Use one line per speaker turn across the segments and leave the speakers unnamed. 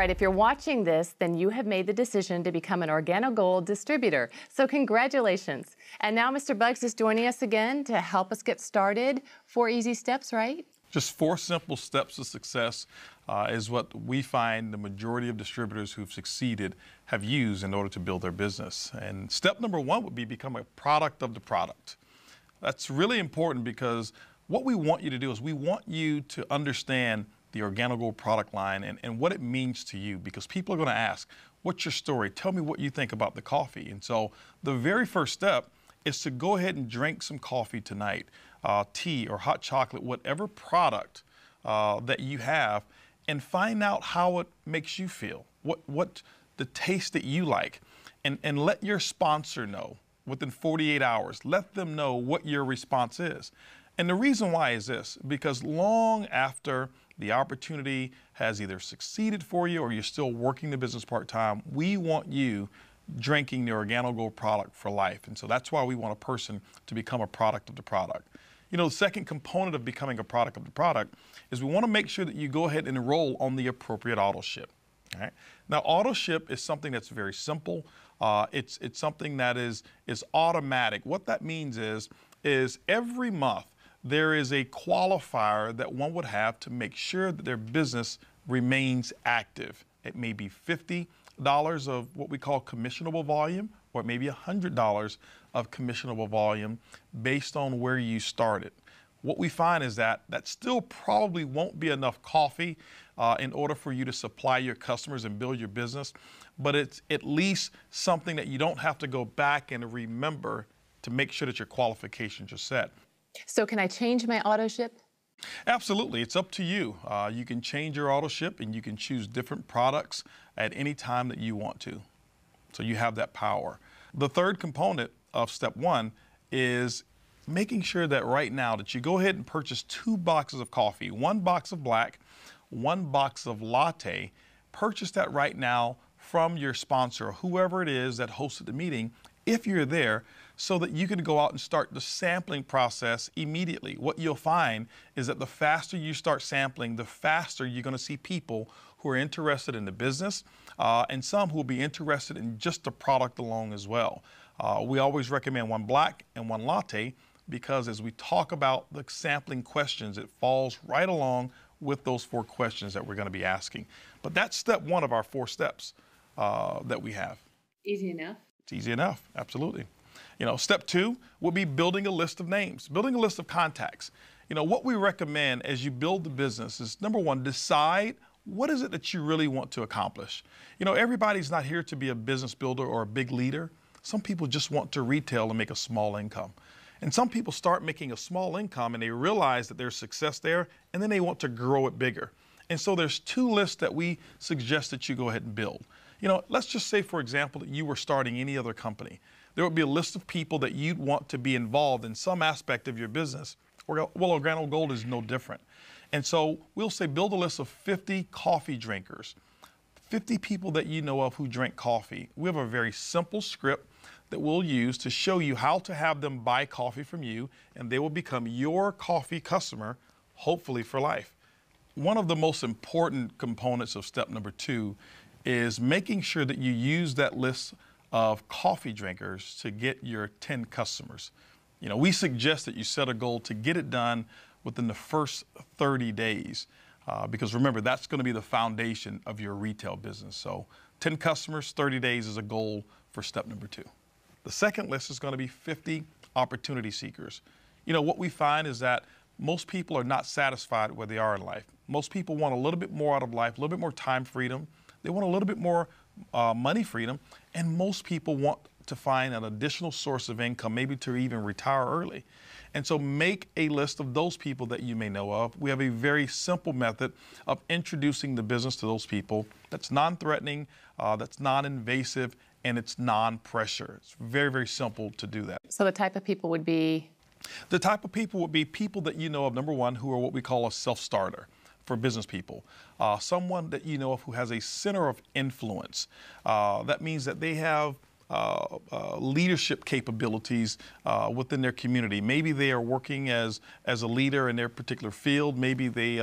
right, if you're watching this, then you have made the decision to become an Organogold distributor. So congratulations. And now Mr. Buggs is joining us again to help us get started. 4 easy steps, right?
Just 4 simple steps to success is what we find the majority of distributors who've succeeded have used in order to build their business. And step number 1 would be become a product of the product. That's really important because what we want you to do is we want you to understand the Organogold product line and what it means to you, because people are going to ask, what's your story? Tell me what you think about the coffee. And so the very first step is to go ahead and drink some coffee tonight, tea or hot chocolate, whatever product that you have, and find out how it makes you feel, what the taste that you like, and let your sponsor know within 48 hours. Let them know what your response is. And the reason why is this, because long after the opportunity has either succeeded for you or you're still working the business part-time, we want you drinking the Organogold product for life. And so that's why we want a person to become a product of the product. You know, the second component of becoming a product of the product is we want to make sure that you go ahead and enroll on the appropriate auto ship. All right? Now, auto ship is something that's very simple. It's something that is automatic. What that means is every month there is a qualifier that one would have to make sure that their business remains active. It may be $50 of what we call commissionable volume, or it may be $100 of commissionable volume based on where you started. What we find is that still probably won't be enough coffee in order for you to supply your customers and build your business, but it's at least something that you don't have to go back and remember to make sure that your qualifications are set.
So can I change my auto ship?
Absolutely. It's up to you. You can change your auto ship and you can choose different products at any time that you want to. So you have that power. The third component of step 1 is making sure that right now that you go ahead and purchase 2 boxes of coffee, 1 box of black, 1 box of latte. Purchase that right now from your sponsor, whoever it is that hosted the meeting, if you're there, so that you can go out and start the sampling process immediately. What you'll find is that the faster you start sampling, the faster you're going to see people who are interested in the business and some who will be interested in just the product alone as well. We always recommend 1 black and 1 latte because as we talk about the sampling questions, it falls right along with those 4 questions that we're going to be asking. But that's step 1 of our 4 steps that we have.
Easy enough.
It's easy enough, absolutely. You know, step 2 will be building a list of names, building a list of contacts. You know, what we recommend as you build the business is, number 1, decide what is it that you really want to accomplish. You know, everybody's not here to be a business builder or a big leader. Some people just want to retail and make a small income. And some people start making a small income and they realize that there's success there and then they want to grow it bigger. And so there's 2 lists that we suggest that you go ahead and build. You know, let's just say, for example, that you were starting any other company. There would be a list of people that you'd want to be involved in some aspect of your business. Well, Organogold is no different. And so we'll say build a list of 50 coffee drinkers, 50 people that you know of who drink coffee. We have a very simple script that we'll use to show you how to have them buy coffee from you, and they will become your coffee customer, hopefully for life. One of the most important components of step number 2 is making sure that you use that list of coffee drinkers to get your 10 customers. You know, we suggest that you set a goal to get it done within the first 30 days because remember, that's going to be the foundation of your retail business. So 10 customers, 30 days is a goal for step number 2. The second list is going to be 50 opportunity seekers. You know, what we find is that most people are not satisfied where they are in life. Most people want a little bit more out of life, a little bit more time freedom. They want a little bit more money freedom, and most people want to find an additional source of income, maybe to even retire early. And so make a list of those people that you may know of. We have a very simple method of introducing the business to those people that's non-threatening, that's non-invasive, and it's non-pressure. It's very, very simple to do that.
So the type of people would be?
The type of people would be people that you know of, number 1, who are what we call a self-starter for business people. Someone that you know of who has a center of influence. That means that they have leadership capabilities within their community. Maybe they are working as a leader in their particular field. Maybe they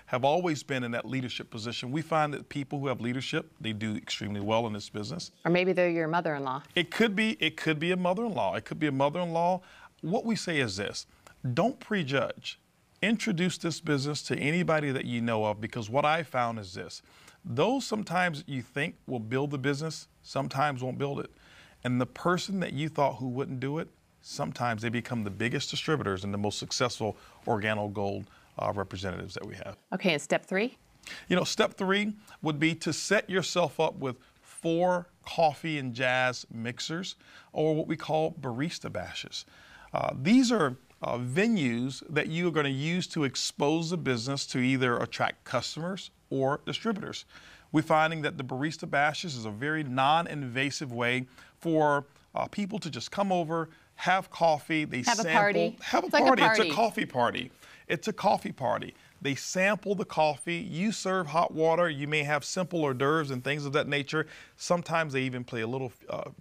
have always been in that leadership position. We find that people who have leadership, they do extremely well in this business.
Or maybe they're your mother-in-law.
It could be a mother-in-law. It could be a mother-in-law. What we say is this: don't prejudge. Introduce this business to anybody that you know of, because what I found is this: those sometimes you think will build the business, sometimes won't build it. And the person that you thought who wouldn't do it, sometimes they become the biggest distributors and the most successful OrganoGold representatives that we have.
Okay, and step 3?
Step 3 would be to set yourself up with 4 coffee and jazz mixers, or what we call barista bashes. These are venues that you are going to use to expose the business to either attract customers or distributors. We're finding that the barista bashes is a very non-invasive way for people to just come over, have coffee, they
have
sample,
a party.
Have a
it's
party.
Like a party.
It's a coffee party. It's a coffee party. They sample the coffee. You serve hot water. You may have simple hors d'oeuvres and things of that nature. Sometimes they even play a little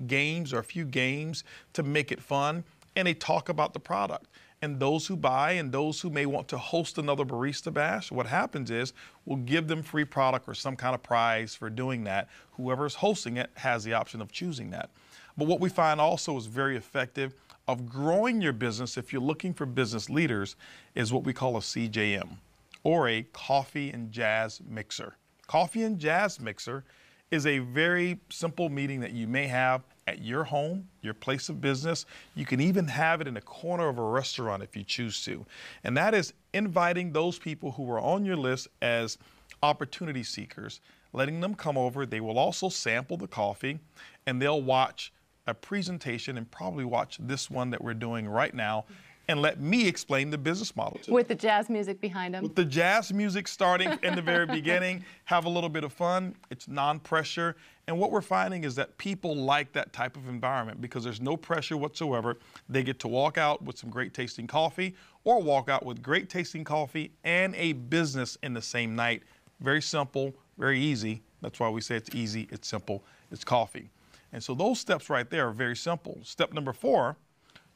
games or a few games to make it fun, and they talk about the product. And those who buy and those who may want to host another barista bash, what happens is we'll give them free product or some kind of prize for doing that. Whoever's hosting it has the option of choosing that. But what we find also is very effective of growing your business, if you're looking for business leaders, is what we call a CJM, or a coffee and jazz mixer. Coffee and jazz mixer is a very simple meeting that you may have at your home, your place of business. You can even have it in a corner of a restaurant if you choose to. And that is inviting those people who are on your list as opportunity seekers, letting them come over. They will also sample the coffee, and they'll watch a presentation and probably watch this one that we're doing right now, and let me explain the business model to them.
With the jazz music behind them?
With the jazz music starting in the very beginning, have a little bit of fun. It's non-pressure. And what we're finding is that people like that type of environment because there's no pressure whatsoever. They get to walk out with some great tasting coffee, or walk out with great tasting coffee and a business in the same night. Very simple, very easy. That's why we say it's easy, it's simple, it's coffee. And so those steps right there are very simple. Step number 4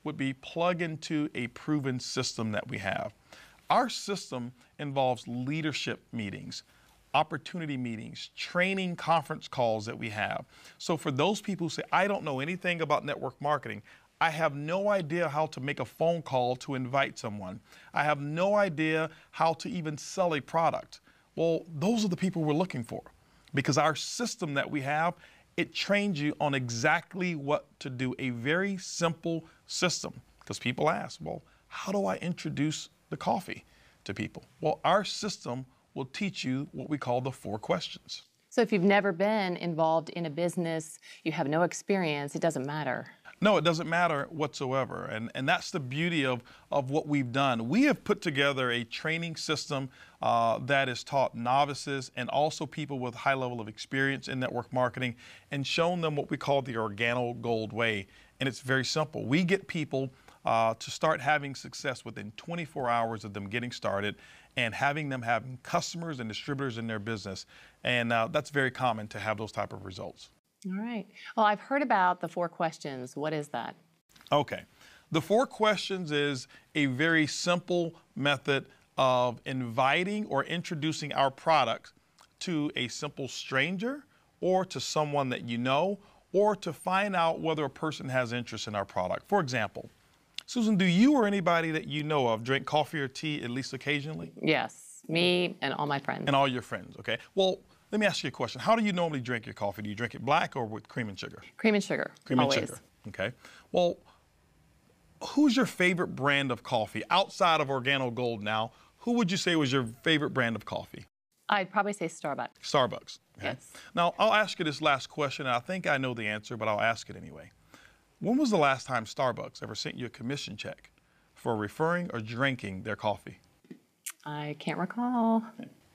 would be plug into a proven system that we have. Our system involves leadership meetings, opportunity meetings, training conference calls that we have. So for those people who say, I don't know anything about network marketing, I have no idea how to make a phone call to invite someone, I have no idea how to even sell a product. Well, those are the people we're looking for, because our system that we have, it trains you on exactly what to do, a very simple system. Because people ask, well, how do I introduce the coffee to people? Well, our system will teach you what we call the 4 questions.
So if you've never been involved in a business, you have no experience, it doesn't matter.
No, it doesn't matter whatsoever. And that's the beauty of what we've done. We have put together a training system that is taught novices and also people with high level of experience in network marketing, and shown them what we call the OrganoGold way. And it's very simple. We get people to start having success within 24 hours of them getting started, and having them having customers and distributors in their business. And that's very common to have those type of results.
All right. Well, I've heard about the 4 questions. What is that?
Okay. The 4 questions is a very simple method of inviting or introducing our product to a simple stranger, or to someone that you know, or to find out whether a person has interest in our product. For example, Susan, do you or anybody that you know of drink coffee or tea at least occasionally?
Yes, me and all my friends.
And all your friends, okay. Well, let me ask you a question. How do you normally drink your coffee? Do you drink it black or with cream and sugar?
Cream and sugar,
Cream
always.
and sugar, okay. Well, who's your favorite brand of coffee? Outside of OrganoGold now, who would you say was your favorite brand of coffee?
I'd probably say Starbucks.
Starbucks, okay.
Yes.
Now, I'll ask you this last question, and I think I know the answer, but I'll ask it anyway. When was the last time Starbucks ever sent you a commission check for referring or drinking their coffee?
I can't recall.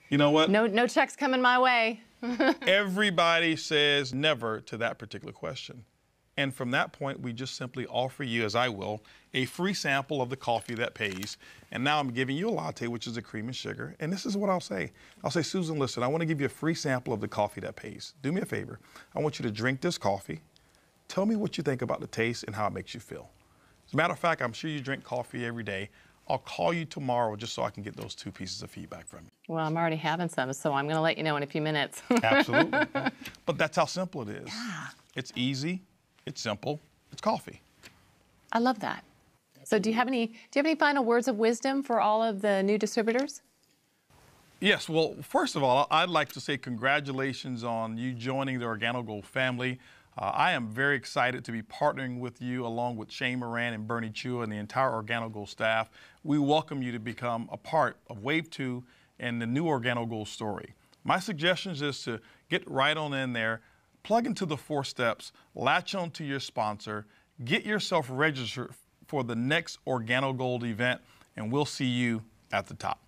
You know what?
No checks coming my way.
Everybody says never to that particular question. And from that point, we just simply offer you, as I will, a free sample of the coffee that pays. And now I'm giving you a latte, which is a cream and sugar. And this is what I'll say. I'll say, Susan, listen, I want to give you a free sample of the coffee that pays. Do me a favor. I want you to drink this coffee, Tell me what you think about the taste and how it makes you feel. As a matter of fact, I'm sure you drink coffee every day. I'll call you tomorrow just so I can get those 2 pieces of feedback from you.
Well, I'm already having some, so I'm going to let you know in a few minutes.
Absolutely. But that's how simple it is.
Yeah.
It's easy, it's simple, it's coffee.
I love that. So do you have any final words of wisdom for all of the new distributors?
Yes, well, first of all, I'd like to say congratulations on you joining the OrganoGold family. I am very excited to be partnering with you along with Shane Moran and Bernie Chua and the entire OrganoGold staff. We welcome you to become a part of Wave 2 and the new OrganoGold story. My suggestion is to get right on in there, plug into the 4 steps, latch on to your sponsor, get yourself registered for the next OrganoGold event, and we'll see you at the top.